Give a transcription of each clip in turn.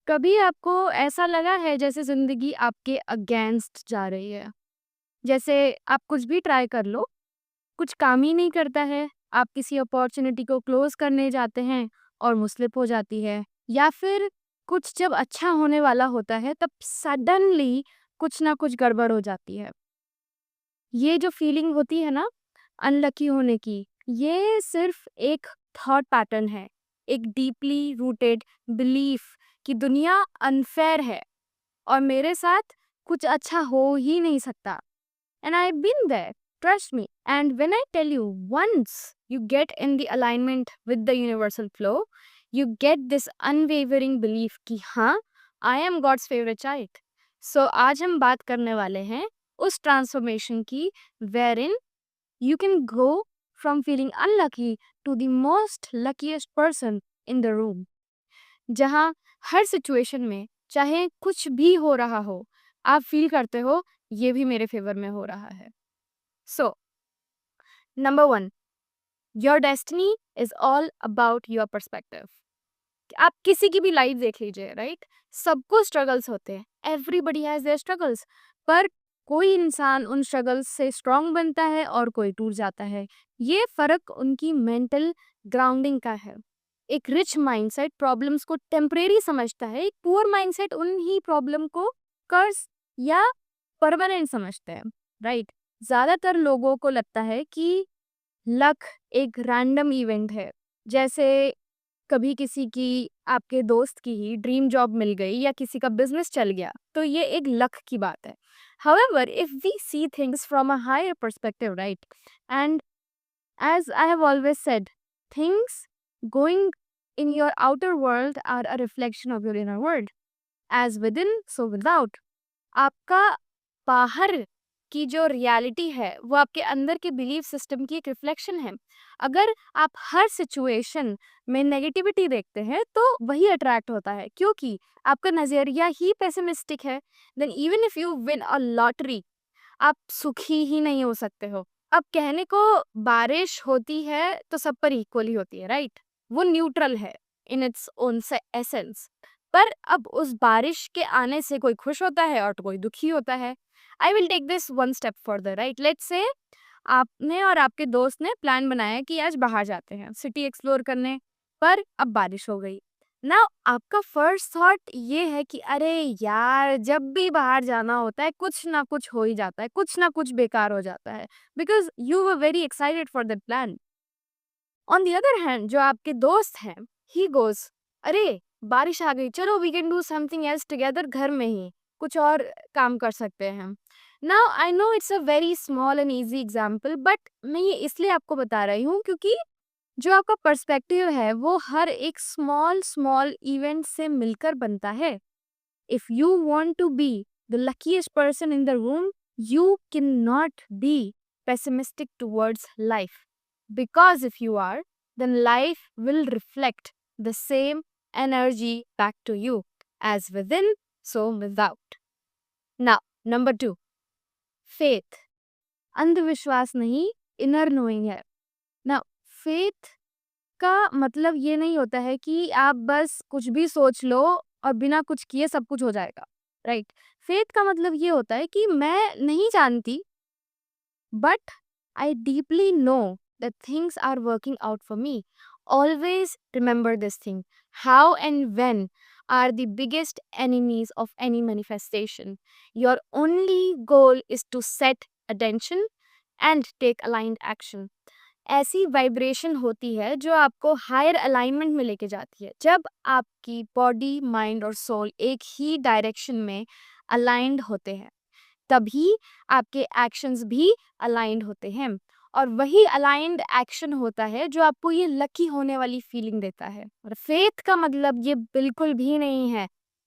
कभी आपको ऐसा लगा है जैसे ज़िंदगी आपके अगेंस्ट जा रही है? जैसे आप कुछ भी ट्राई कर लो, कुछ काम ही नहीं करता है। आप किसी अपॉर्च्युनिटी को क्लोज़ करने जाते हैं और वो स्लिप हो जाती है। या फिर कुछ जब अच्छा होने वाला होता है तब सडनली कुछ ना कुछ गड़बड़ हो जाती है। ये जो फीलिंग होती है ना अनलकी होने की, ये सिर्फ़ एक थॉट पैटर्न है। एक डीपली रूटेड बिलीफ कि दुनिया अनफ़ेयर है और मेरे साथ कुछ अच्छा हो ही नहीं सकता। And I've been there, trust me. And when I tell you, once you get in the alignment with the universal flow, you get this unwavering belief कि हाँ, I am God's favorite child. So आज हम बात करने वाले हैं उस transformation की wherein you can go from feeling unlucky to the most luckiest person in the room. जहाँ हर सिचुएशन में चाहे कुछ भी हो रहा हो, आप फील करते हो ये भी मेरे फेवर में हो रहा है। So number 1, your destiny is all about your perspective. आप किसी की भी लाइफ देख लीजिए, राइट? सबको स्ट्रगल्स होते हैं, एवरीबडी हैज देयर स्ट्रगल्स। पर कोई इंसान उन स्ट्रगल्स से स्ट्रांग बनता है और कोई टूट जाता है। ये फर्क उनकी मेंटल ग्राउंडिंग का है। एक रिच माइंडसेट प्रॉब्लम्स को टेम्परेरी समझता है, एक पुअर माइंडसेट उन ही प्रॉब्लम को कर्स या परमानेंट समझते हैं, राइट? ज्यादातर लोगों को लगता है कि लक एक रैंडम इवेंट है। जैसे कभी किसी की, आपके दोस्त की ही ड्रीम जॉब मिल गई या किसी का बिजनेस चल गया, तो ये एक लक की बात है। However, if we see things from a higher perspective, right? And as I have always said, things going in your outer world are a reflection of your inner world. As within, so without. आपका बाहर की जो reality है वो आपके अंदर के belief system की एक रिफ्लेक्शन है। अगर आप हर सिचुएशन में नेगेटिविटी देखते हैं तो वही अट्रैक्ट होता है, क्योंकि आपका नजरिया ही पेसिमिस्टिक है। Then even if you win a lottery, आप सुखी ही नहीं हो सकते हो। अब कहने को बारिश होती है तो सब पर इक्वली होती है, राइट? वो न्यूट्रल है इन इट्स ओन एसेंस। पर अब उस बारिश के आने से कोई खुश होता है और तो कोई दुखी होता है। I will take this one step further, right? Let's say आपने और आपके दोस्त ने प्लान बनाया कि आज बाहर जाते हैं सिटी एक्सप्लोर करने, पर अब बारिश हो गई ना। आपका फर्स्ट थॉट ये है कि अरे यार, जब भी बाहर जाना होता है कुछ ना कुछ हो ही जाता है, कुछ ना कुछ बेकार हो जाता है, because you were very excited for that plan. On the other hand जो आपके दोस्त हैं, ही गोज, अरे बारिश आ गई, चलो we can do something else together, घर में ही कुछ और काम कर सकते हैं हम। Now I know it's a very small and easy example, but मैं ये इसलिए आपको बता रही हूँ क्योंकि जो आपका पर्सपेक्टिव है वो हर एक स्मॉल स्मॉल इवेंट से मिलकर बनता है। If you want to be the luckiest person in the room, you cannot be pessimistic towards life, because if you are, then life will reflect the same energy back to you, as within, so without. Now, number 2, faith. अंधविश्वास नहीं, inner knowing है ना। Faith का मतलब ये नहीं होता है कि आप बस कुछ भी सोच लो और बिना कुछ किए सब कुछ हो जाएगा, राइट? फेथ का मतलब ये होता है कि मैं नहीं जानती, but I deeply know that things are working out for me. Always remember this thing, how and when are the biggest enemies of any manifestation. Your only goal is to set attention and take aligned action. ऐसी vibration होती है जो आपको higher alignment में लेके जाती है। जब आपकी बॉडी, माइंड और सोल एक ही डायरेक्शन में अलाइंड होते हैं, तभी आपके एक्शंस भी अलाइंड होते हैं। और वही अलाइंड एक्शन होता है जो आपको ये लकी होने वाली फीलिंग देता है। और फेथ का मतलब ये बिल्कुल भी नहीं है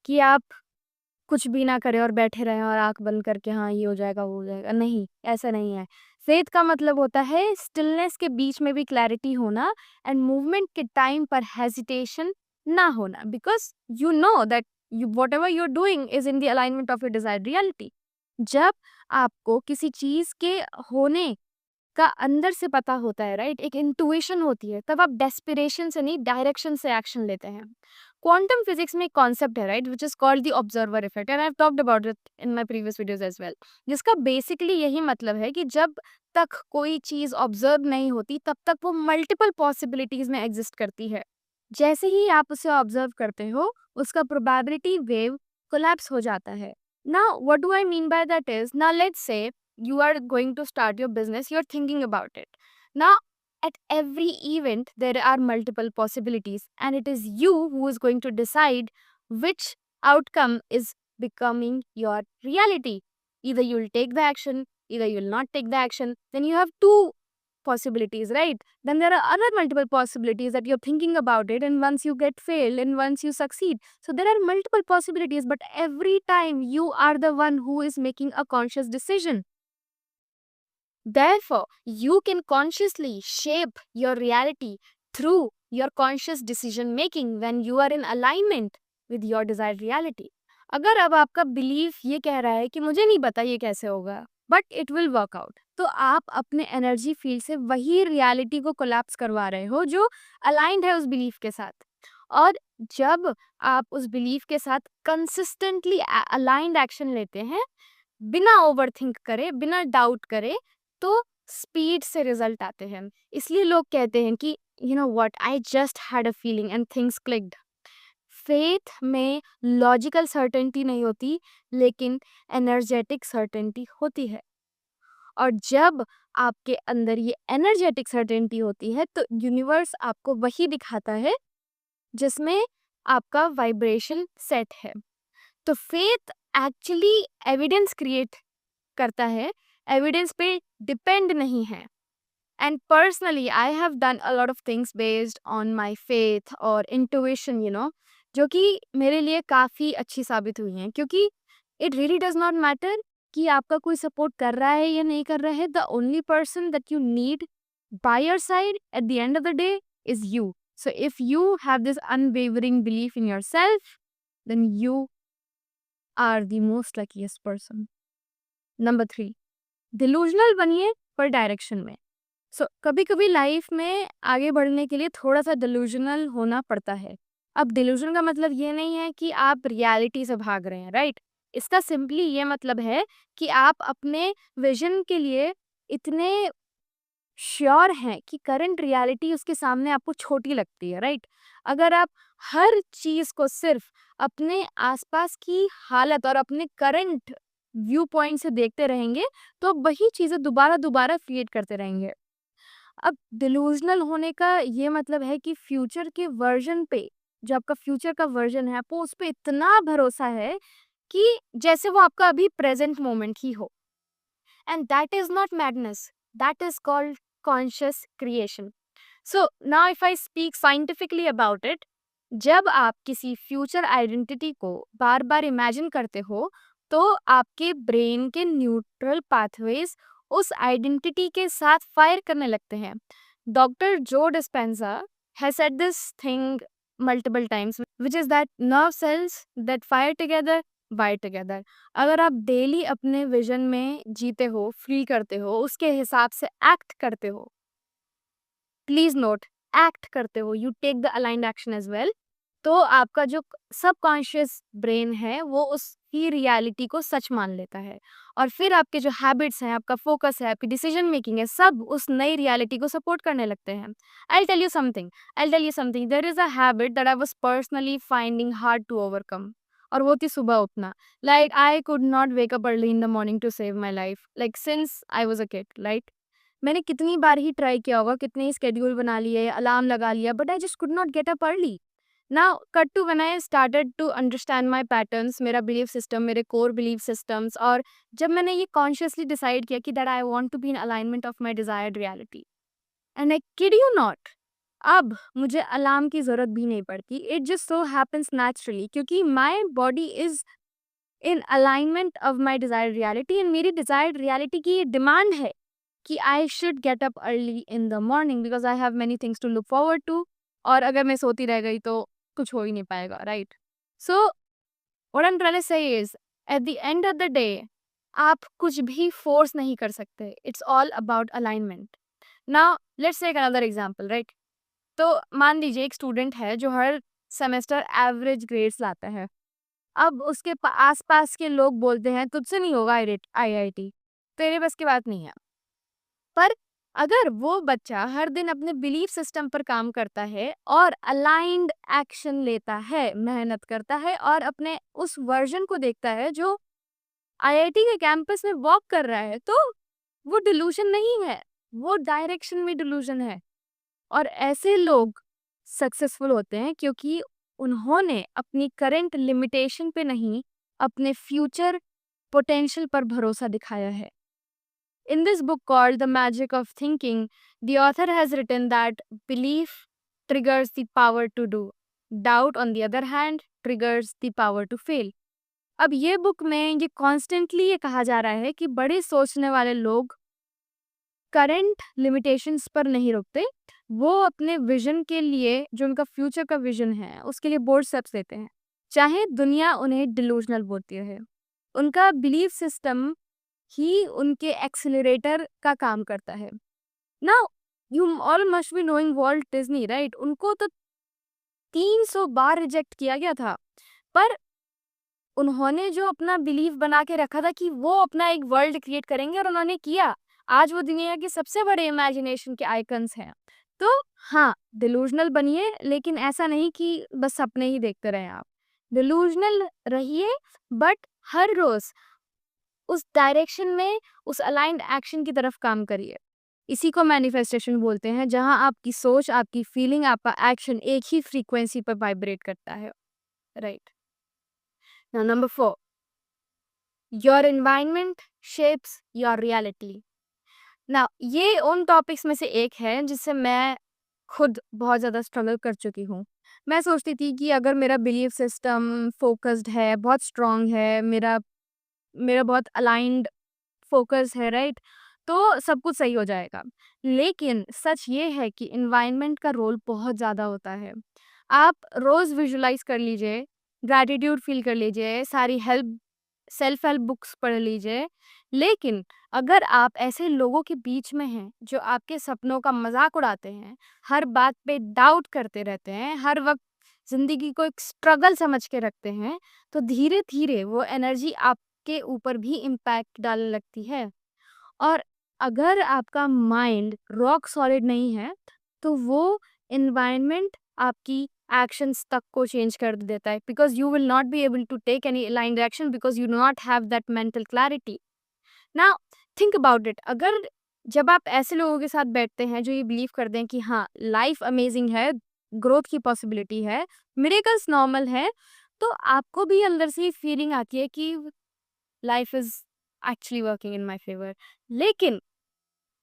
कि आप कुछ भी ना करें और बैठे रहें और आँख बंद करके हाँ ये हो जाएगा वो हो जाएगा, नहीं, ऐसा नहीं है। फेथ का मतलब होता है स्टिलनेस के बीच में भी क्लैरिटी होना एंड मूवमेंट के टाइम पर हेजिटेशन ना होना, because you know that you whatever you are doing is in the alignment of your desired reality. जब आपको किसी चीज के होने का अंदर से पता होता है, राइट, एक इंटुइशन होती है, तब आप डेस्पिरेशन से नहीं, डायरेक्शन से एक्शन लेते हैं। क्वांटम फिजिक्स में एक कॉन्सेप्ट है, right, which is called the observer effect, and I have talked about it in my previous videos as well, जिसका बेसिकली यही मतलब है कि जब तक कोई चीज ऑब्जर्व नहीं होती तब तक वो मल्टीपल पॉसिबिलिटीज में एग्जिस्ट करती है। जैसे ही आप उसे ऑब्जर्व करते हो उसका प्रोबेबिलिटी वेव कोलैप्स हो जाता है। Now what do I mean by that is, now let's say you are going to start your business, you're thinking about it. Now, at every event, there are multiple possibilities, and it is you who is going to decide which outcome is becoming your reality. Either you'll take the action, either you'll not take the action. Then you have two possibilities, right? Then there are other multiple possibilities that you're thinking about it, and once you get failed, and once you succeed. So there are multiple possibilities, but every time you are the one who is making a conscious decision. Therefore, you can consciously shape your reality through your conscious decision making when you are in alignment with your desired reality. अगर अब आपका belief ये कह रहा है कि मुझे नहीं पता ये कैसे होगा, but it will work out, तो आप अपने एनर्जी फील्ड से वही रियलिटी को कोलैप्स करवा रहे हो जो अलाइंड है उस बिलीफ के साथ। और जब आप उस बिलीफ के साथ कंसिस्टेंटली अलाइंड एक्शन लेते हैं, बिना ओवरथिंक करे, बिना डाउट करे, तो स्पीड से रिजल्ट आते हैं। इसलिए लोग कहते हैं कि you know what, I just had a feeling and things clicked. Faith में लॉजिकल सर्टेनिटी नहीं होती, लेकिन एनर्जेटिक सर्टेनिटी होती है। और जब आपके अंदर ये एनर्जेटिक सर्टेनिटी होती है तो यूनिवर्स आपको वही दिखाता है जिसमें आपका वाइब्रेशन सेट है। तो फेथ एक्चुअली एविडेंस क्रिएट करता है, एविडेंस पे डिपेंड नहीं है। And personally I have done a lot of things based on my faith और इंट्यूशन, जो कि मेरे लिए काफ़ी अच्छी साबित हुई हैं, क्योंकि it really does not matter कि आपका कोई सपोर्ट कर रहा है या नहीं कर रहा है। The only person that you need by your side at the end of the day is you. So if you have this unwavering belief in yourself, then you are the most luckiest person. Number 3, delusional बनिए पर direction में। कभी कभी life में आगे बढ़ने के लिए थोड़ा सा डिलूजनल होना पड़ता है। अब डिलूजन का मतलब ये नहीं है कि आप रियलिटी से भाग रहे हैं, राइट। इसका सिंपली ये मतलब है कि आप अपने विजन के लिए इतने श्योर हैं कि करंट रियलिटी उसके सामने आपको छोटी लगती है, राइट। अगर आप हर चीज को सिर्फ अपने आसपास की हालत और अपने करंट व्यू पॉइंट से देखते रहेंगे तो वही चीजें दोबारा दोबारा क्रिएट करते रहेंगे। अब डिलूजनल होने का ये मतलब है कि फ्यूचर के वर्जन पे, जो आपका फ्यूचर का वर्जन है, आपको उस पे इतना भरोसा है कि जैसे वो आपका अभी प्रेजेंट मोमेंट ही हो। And that is not madness, that is called conscious creation. So now if I speak scientifically about it, जब आप किसी फ्यूचर आइडेंटिटी को बार बार इमेजिन करते हो तो आपके ब्रेन के न्यूट्रल पाथवेज उस आइडेंटिटी के साथ फायर करने लगते हैं। डॉक्टर जो Dispenza has said this thing multiple times, which is that nerve cells that fire together wire together. अगर आप डेली अपने विजन में जीते हो, फील करते हो, उसके हिसाब से एक्ट करते हो, प्लीज नोट, एक्ट करते हो, you take the aligned action as well, तो आपका जो सबकॉन्शियस ब्रेन है वो उसकी रियलिटी को सच मान लेता है। और फिर आपके जो हैबिट्स हैं, आपका फोकस है, आपकी डिसीजन मेकिंग है, सब उस नई रियलिटी को सपोर्ट करने लगते हैं। I tell you something, there is a habit that I was personally finding hard to overcome, और वो थी सुबह उठना। Like I could not wake up early in the morning to save my life, like since I was a kid, right. मैंने कितनी बार ही try किया होगा, कितने ही स्केड्यूल बना लिए, अलार्म लगा लिया, but I just could not get up early. Now cut to when I started to understand my patterns, मेरा बिलीफ सिस्टम, मेरे कोर बिलीफ सिस्टम्स, और जब मैंने ये कॉन्शियसली डिसाइड किया कि that I want to be in alignment of my desired reality, and I kid you not, अब मुझे अलार्म की जरूरत भी नहीं पड़ती। It just so happens naturally, क्योंकि my body is in alignment of my desired reality, and मेरी desired reality की ये डिमांड है कि I should get up early in the morning because I have many things to look forward to. और अगर मैं सोती रह गई तो कुछ हो ही नहीं पाएगा, right. So what I am trying to say is, at the end of the day आप कुछ भी फोर्स नहीं कर सकते, it's all about alignment. Now let's take another example, right. तो मान लीजिए एक स्टूडेंट है जो हर सेमेस्टर एवरेज ग्रेड्स लाता है। अब उसके आसपास के लोग बोलते हैं तुझसे नहीं होगा आईआईटी, तेरे बस की बात नहीं है। पर अगर वो बच्चा हर दिन अपने बिलीफ सिस्टम पर काम करता है और अलाइंड एक्शन लेता है, मेहनत करता है और अपने उस वर्जन को देखता है जो आईआईटी के कैंपस में वॉक कर रहा है, तो वो डिलूजन नहीं है, वो डायरेक्शन में डिलूजन है। और ऐसे लोग सक्सेसफुल होते हैं क्योंकि उन्होंने अपनी करंट लिमिटेशन पे नहीं, अपने फ्यूचर पोटेंशियल पर भरोसा दिखाया है। In this book called The Magic of Thinking, the author has written that belief triggers the power to do. Doubt, on the other hand, triggers the power to fail. अब ये book में ये constantly ये कहा जा रहा है कि बड़े सोचने वाले लोग करंट लिमिटेशंस पर नहीं रुकते, वो अपने विजन के लिए, जो उनका फ्यूचर का विजन है, उसके लिए बोल्ड स्टेप्स लेते हैं, चाहे दुनिया उन्हें डिलूजनल बोलती है। उनका बिलीफ सिस्टम ही उनके एक्सेलरेटर का काम करता है। Now you all must be knowing Walt Disney, right? उनको तो 300 बार रिजेक्ट किया गया था, पर उन्होंने जो अपना बिलीफ बना के रखा था कि वो अपना एक वर्ल्ड क्रिएट करेंगे, और उन्होंने किया। आज वो दुनिया के सबसे बड़े इमेजिनेशन के आइकन्स हैं। तो हाँ, डिलूजनल बनिए, लेकिन ऐसा नहीं कि बस सपने ही देखते रहें आप। डिलूजनल रहिए, बट हर रोज उस डायरेक्शन में, उस अलाइंड एक्शन की तरफ काम करिए। इसी को मैनिफेस्टेशन बोलते हैं, जहां आपकी सोच, आपकी फीलिंग, आपका एक्शन एक ही फ्रीक्वेंसी पर वाइब्रेट करता है, right? Now number 4, your environment shapes your reality. ना ये उन टॉपिक्स में से एक है जिससे मैं खुद बहुत ज़्यादा स्ट्रगल कर चुकी हूँ। मैं सोचती थी कि अगर मेरा बिलीफ सिस्टम फोकस्ड है, बहुत स्ट्रॉन्ग है, मेरा मेरा बहुत अलाइंड फोकस है, राइट? तो सब कुछ सही हो जाएगा। लेकिन सच ये है कि एनवायरनमेंट का रोल बहुत ज़्यादा होता है। आप रोज़ विजुलाइज़ कर लीजिए, ग्रैटिट्यूड फ़ील कर लीजिए, सारी सेल्फ हेल्प बुक्स पढ़ लीजिए। लेकिन अगर आप ऐसे लोगों के बीच में हैं, जो आपके सपनों का मज़ाक उड़ाते हैं, हर बात पे डाउट करते रहते हैं, हर वक़्त ज़िंदगी को एक स्ट्रगल समझ के रखते हैं, तो धीरे-धीरे वो एनर्जी आपके ऊपर भी इम्पैक्ट डालने लगती है। और अगर आपका माइंड रॉक सॉलिड नहीं है, तो वो एनवायरनमेंट आपकी एक्शंस तक को चेंज कर देता है, because you will not be able to take any aligned action, because you do not have that mental clarity. Now think about it, अगर जब आप ऐसे लोगों के साथ बैठते हैं जो ये बिलीव करते हैं कि हाँ, लाइफ अमेजिंग है, ग्रोथ की पॉसिबिलिटी है, मिरेकल्स नॉर्मल है, तो आपको भी अंदर से ये फीलिंग आती है कि life is actually working in my favour. लेकिन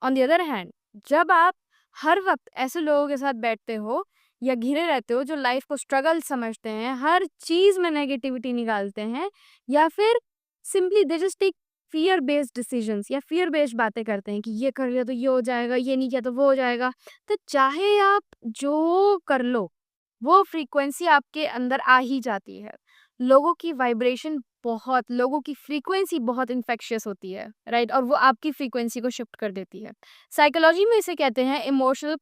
ऑन द अदर हैंड, जब आप हर वक्त ऐसे लोगों के साथ बैठते हो या घिरे रहते हो जो लाइफ को स्ट्रगल समझते हैं, हर चीज में नेगेटिविटी निकालते हैं, या फिर simply they just take fear based decisions या फियर बेस्ड बातें करते हैं कि ये कर लिया तो ये हो जाएगा, ये नहीं किया तो वो हो जाएगा, तो चाहे आप जो कर लो, वो फ्रीक्वेंसी आपके अंदर आ ही जाती है। लोगों की फ्रीक्वेंसी बहुत इन्फेक्शियस होती है, राइट? और वो आपकी फ्रीक्वेंसी को शिफ्ट कर देती है। साइकोलॉजी में इसे कहते हैं इमोशनल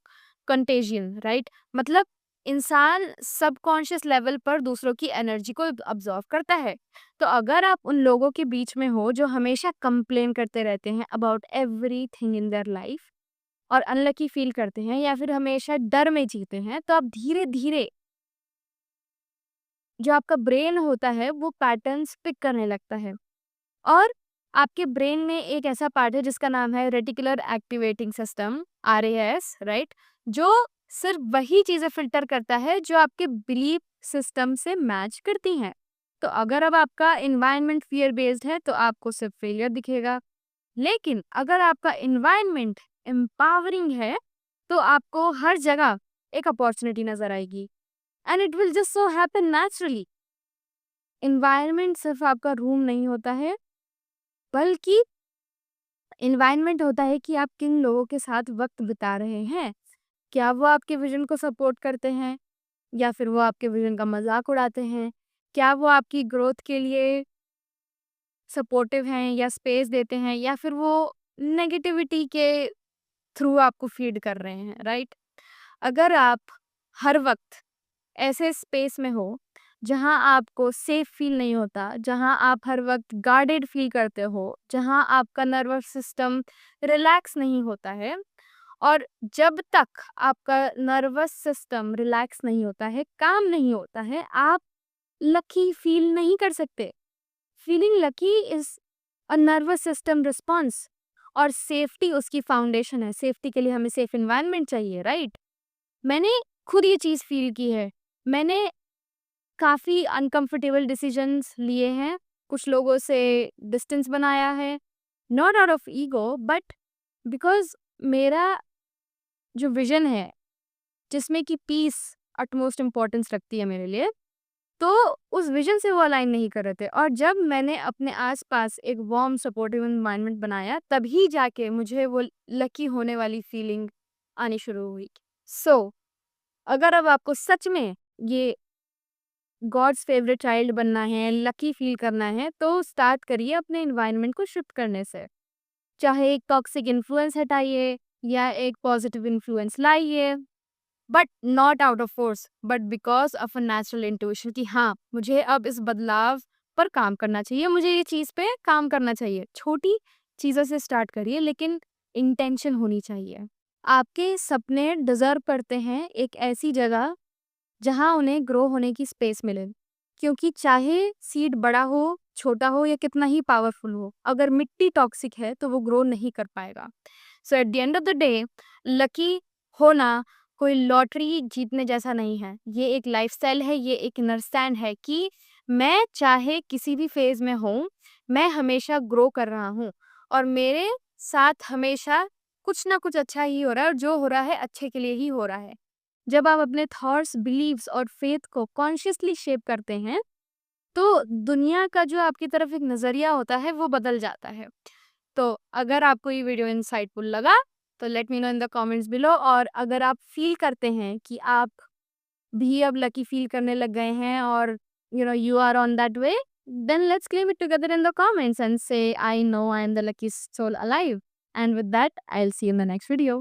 कंटेजियन, राइट? मतलब इंसान सबकॉन्शियस लेवल पर दूसरों की एनर्जी को अब्जॉर्व करता है। तो अगर आप उन लोगों के बीच में हो जो हमेशा कंप्लेन करते रहते हैं about everything in their life, और अनलकी फील करते हैं, या फिर हमेशा डर में जीते हैं, तो आप धीरे धीरे जो आपका ब्रेन होता है वो पैटर्न्स पिक करने लगता है। और आपके ब्रेन में एक ऐसा पार्ट है जिसका नाम है reticular activating system, RAS, right? जो सिर्फ वही चीजें फिल्टर करता है जो आपके बिलीफ सिस्टम से मैच करती हैं। तो अगर अब आपका इन्वायरमेंट फियर बेस्ड है तो आपको सिर्फ फेलियर दिखेगा। लेकिन अगर आपका इन्वायरमेंट एम्पावरिंग है तो आपको हर जगह एक अपॉर्चुनिटी नजर आएगी, and it will just so happen naturally. Environment सिर्फ आपका रूम नहीं होता है, बल्कि इन्वायरमेंट होता है कि आप किन लोगों के साथ वक्त बिता रहे हैं। क्या वो आपके विजन को सपोर्ट करते हैं, या फिर वो आपके विजन का मजाक उड़ाते हैं? क्या वो आपकी ग्रोथ के लिए सपोर्टिव हैं या स्पेस देते हैं, या फिर वो नेगेटिविटी के थ्रू आपको फीड कर रहे हैं, राइट? अगर आप हर वक्त ऐसे स्पेस में हो जहाँ आपको सेफ फील नहीं होता, जहाँ आप हर वक्त गार्डेड फील करते हो, जहाँ आपका नर्वस सिस्टम रिलैक्स नहीं होता है। और जब तक आपका नर्वस सिस्टम रिलैक्स नहीं होता है, काम नहीं होता है, आप लकी फील नहीं कर सकते। Feeling lucky is a nervous system response, और सेफ्टी उसकी फाउंडेशन है। सेफ्टी के लिए हमें सेफ एनवायरनमेंट चाहिए, राइट? मैंने खुद ये चीज़ फील की है। मैंने काफ़ी अनकंफर्टेबल डिसीजंस लिए हैं, कुछ लोगों से डिस्टेंस बनाया है, not out of ego but because मेरा जो विज़न है, जिसमें कि पीस अटमोस्ट इम्पोर्टेंस रखती है मेरे लिए, तो उस विज़न से वो अलाइन नहीं कर रहे थे। और जब मैंने अपने आस-पास एक वार्म सपोर्टिव एनवायरनमेंट बनाया, तभी जाके मुझे वो लकी होने वाली फीलिंग आनी शुरू हुई। सो अगर अब आपको सच में ये गॉड्स फेवरेट चाइल्ड बनना है, लकी फील करना है, तो स्टार्ट करिए अपने एनवायरनमेंट को शिफ्ट करने से। चाहे एक टॉक्सिक इन्फ्लुएंस हटाइए या एक पॉजिटिव इन्फ्लुएंस लाइए, but not out of force, but because of a natural intuition कि हाँ, मुझे अब इस बदलाव पर काम करना चाहिए, मुझे ये चीज़ पे काम करना चाहिए। छोटी चीज़ों से स्टार्ट करिए, लेकिन इंटेंशन होनी चाहिए। आपके सपने डिजर्व करते हैं एक ऐसी जगह जहाँ उन्हें ग्रो होने की स्पेस मिले, क्योंकि चाहे सीड बड़ा हो, छोटा हो या कितना ही पावरफुल हो, अगर मिट्टी टॉक्सिक है तो वो ग्रो नहीं कर पाएगा। So at the end of the day, lucky होना कोई लॉटरी जीतने जैसा नहीं है। ये एक लाइफस्टाइल है, ये एक इनर स्टैंड है कि मैं चाहे किसी भी फेज में हूँ, मैं हमेशा ग्रो कर रहा हूँ और मेरे साथ हमेशा कुछ ना कुछ अच्छा ही हो रहा है, और जो हो रहा है अच्छे के लिए ही हो रहा है। जब आप अपने थॉट्स, बिलीव्स और फेथ को कॉन्शियसली शेप करते हैं, तो दुनिया का जो आपकी तरफ एक नज़रिया होता है, वो बदल जाता है। तो अगर आपको ये वीडियो इंसाइटफुल लगा, तो let me know in the comments below. और अगर आप फील करते हैं कि आप भी अब लकी फील करने लग गए हैं और you are on that way, then let's claim it together in the comments and say, I know I am the luckiest soul alive. And with that, I'll see you in the next video.